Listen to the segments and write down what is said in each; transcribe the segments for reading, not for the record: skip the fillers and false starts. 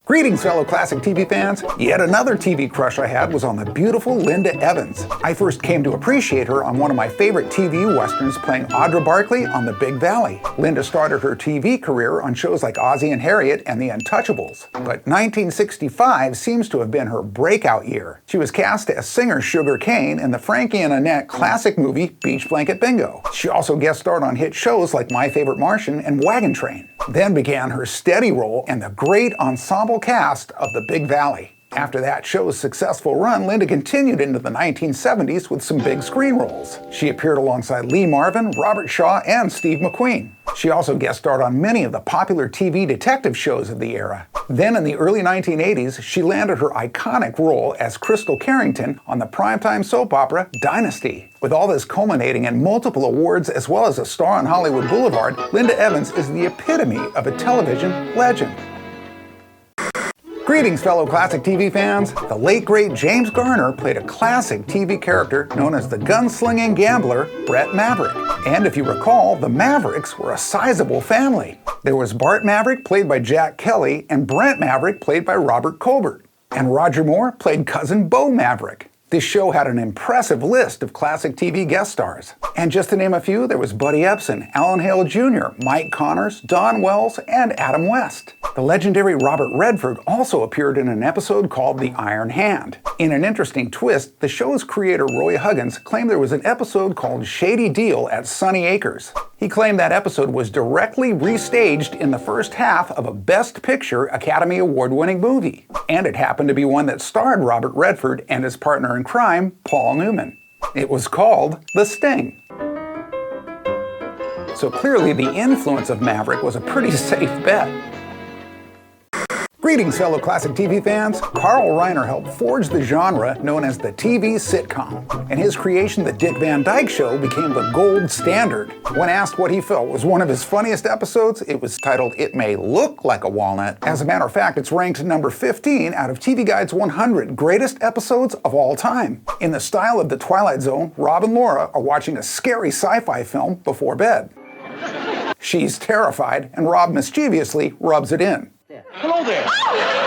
Greetings, fellow classic TV fans. Yet another TV crush I had was on the beautiful Linda Evans. I first came to appreciate her on one of my favorite TV westerns, playing Audra Barkley on The Big Valley. Linda started her TV career on shows like Ozzie and Harriet and The Untouchables. But 1965 seems to have been her breakout year. She was cast as singer Sugar Cane in the Frankie and Annette classic movie Beach Blanket Bingo. She also guest starred on hit shows like My Favorite Martian and Wagon Train. Then began her steady role in the great ensemble cast of The Big Valley. After that show's successful run, Linda continued into the 1970s with some big screen roles. She appeared alongside Lee Marvin, Robert Shaw, and Steve McQueen. She also guest starred on many of the popular TV detective shows of the era. Then in the early 1980s, she landed her iconic role as Crystal Carrington on the primetime soap opera Dynasty. With all this culminating in multiple awards as well as a star on Hollywood Boulevard, Linda Evans is the epitome of a television legend. Greetings, fellow classic TV fans. The late great James Garner played a classic TV character known as the gunslinging gambler Brett Maverick. And if you recall, the Mavericks were a sizable family. There was Bart Maverick, played by Jack Kelly, and Brent Maverick, played by Robert Colbert. And Roger Moore played cousin Bo Maverick. This show had an impressive list of classic TV guest stars. And just to name a few, there was Buddy Ebsen, Alan Hale Jr., Mike Connors, Don Wells, and Adam West. The legendary Robert Redford also appeared in an episode called The Iron Hand. In an interesting twist, the show's creator Roy Huggins claimed there was an episode called Shady Deal at Sunny Acres. He claimed that episode was directly restaged in the first half of a Best Picture Academy Award-winning movie. And it happened to be one that starred Robert Redford and his partner in crime, Paul Newman. It was called The Sting. So clearly the influence of Maverick was a pretty safe bet. Greetings, fellow classic TV fans. Carl Reiner helped forge the genre known as the TV sitcom, and his creation, The Dick Van Dyke Show, became the gold standard. When asked what he felt was one of his funniest episodes, it was titled It May Look Like a Walnut. As a matter of fact, it's ranked number 15 out of TV Guide's 100 greatest episodes of all time. In the style of The Twilight Zone, Rob and Laura are watching a scary sci-fi film before bed. She's terrified, and Rob mischievously rubs it in. Hello there.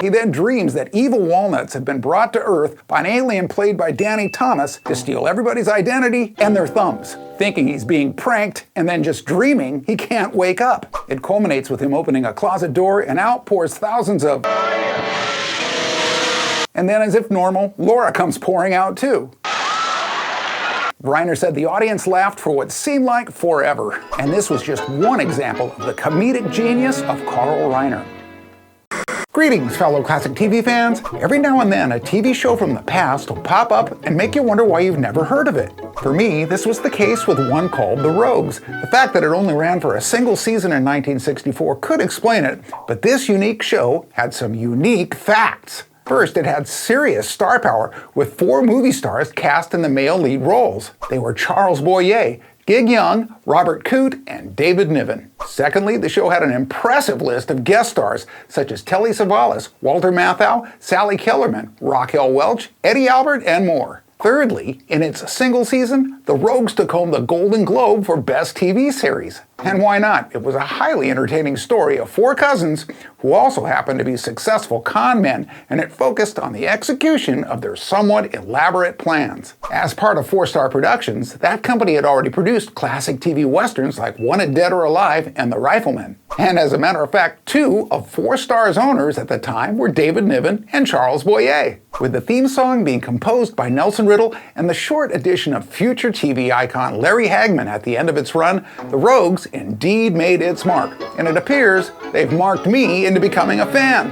He then dreams that evil walnuts have been brought to Earth by an alien played by Danny Thomas to steal everybody's identity and their thumbs. Thinking he's being pranked and then just dreaming, he can't wake up. It culminates with him opening a closet door and out pours thousands of... And then, as if normal, Laura comes pouring out too. Reiner said the audience laughed for what seemed like forever. And this was just one example of the comedic genius of Carl Reiner. Greetings, fellow classic TV fans. Every now and then, a TV show from the past will pop up and make you wonder why you've never heard of it. For me, this was the case with one called The Rogues. The fact that it only ran for a single season in 1964 could explain it, but this unique show had some unique facts. First, it had serious star power, with 4 movie stars cast in the male lead roles. They were Charles Boyer, Gig Young, Robert Coote, and David Niven. Secondly, the show had an impressive list of guest stars, such as Telly Savalas, Walter Matthau, Sally Kellerman, Raquel Welch, Eddie Albert, and more. Thirdly, in its single season, The Rogues took home the Golden Globe for Best TV Series. And why not? It was a highly entertaining story of 4 cousins who also happened to be successful con men, and it focused on the execution of their somewhat elaborate plans. As part of 4 Star Productions, that company had already produced classic TV westerns like Wanted Dead or Alive and The Rifleman. And as a matter of fact, 2 of 4 Star's owners at the time were David Niven and Charles Boyer. With the theme song being composed by Nelson Riddle and the short addition of future TV icon Larry Hagman at the end of its run, The Rogues indeed made its mark, and it appears they've marked me into becoming a fan.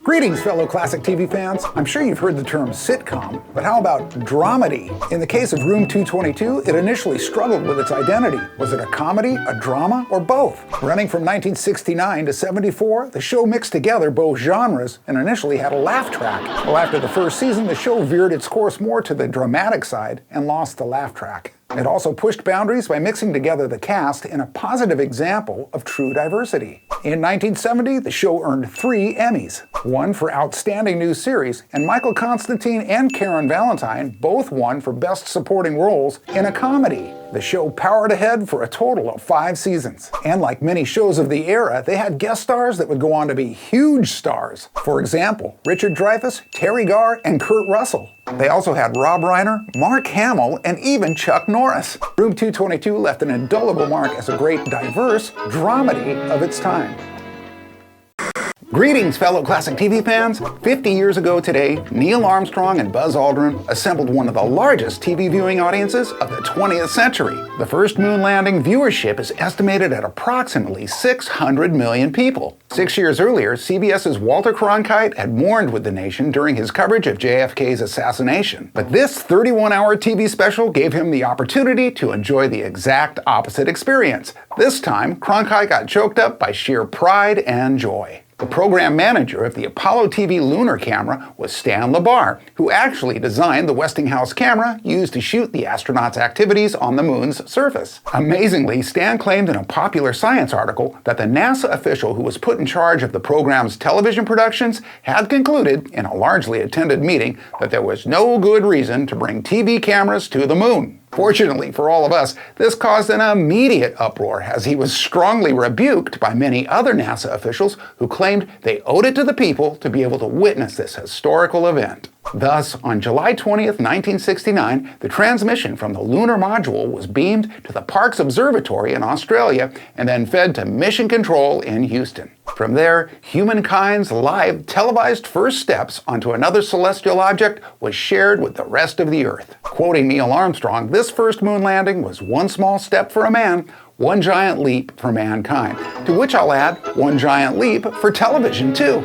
Greetings, fellow classic TV fans. I'm sure you've heard the term sitcom, but how about dramedy? In the case of Room 222, it initially struggled with its identity. Was it a comedy, a drama, or both? Running from 1969 to 74, the show mixed together both genres and initially had a laugh track. Well, after the first season, the show veered its course more to the dramatic side and lost the laugh track. It also pushed boundaries by mixing together the cast in a positive example of true diversity. In 1970, the show earned 3 Emmys. won for Outstanding New Series, and Michael Constantine and Karen Valentine both won for Best Supporting Roles in a Comedy. The show powered ahead for a total of 5 seasons. And like many shows of the era, they had guest stars that would go on to be huge stars. For example, Richard Dreyfuss, Terry Garr, and Kurt Russell. They also had Rob Reiner, Mark Hamill, and even Chuck Norris. Room 222 left an indelible mark as a great, diverse dramedy of its time. Greetings, fellow classic TV fans! 50 years ago today, Neil Armstrong and Buzz Aldrin assembled one of the largest TV viewing audiences of the 20th century. The first moon landing viewership is estimated at approximately 600 million people. 6 years earlier, CBS's Walter Cronkite had mourned with the nation during his coverage of JFK's assassination. But this 31-hour TV special gave him the opportunity to enjoy the exact opposite experience. This time, Cronkite got choked up by sheer pride and joy. The program manager of the Apollo TV lunar camera was Stan LeBar, who actually designed the Westinghouse camera used to shoot the astronauts' activities on the moon's surface. Amazingly, Stan claimed in a Popular Science article that the NASA official who was put in charge of the program's television productions had concluded, in a largely attended meeting, that there was no good reason to bring TV cameras to the moon. Fortunately for all of us, this caused an immediate uproar as he was strongly rebuked by many other NASA officials who claimed they owed it to the people to be able to witness this historical event. Thus, on July 20th, 1969, the transmission from the lunar module was beamed to the Parkes Observatory in Australia and then fed to Mission Control in Houston. From there, humankind's live televised first steps onto another celestial object was shared with the rest of the Earth. Quoting Neil Armstrong, this first moon landing was one small step for a man, one giant leap for mankind. To which I'll add, one giant leap for television, too.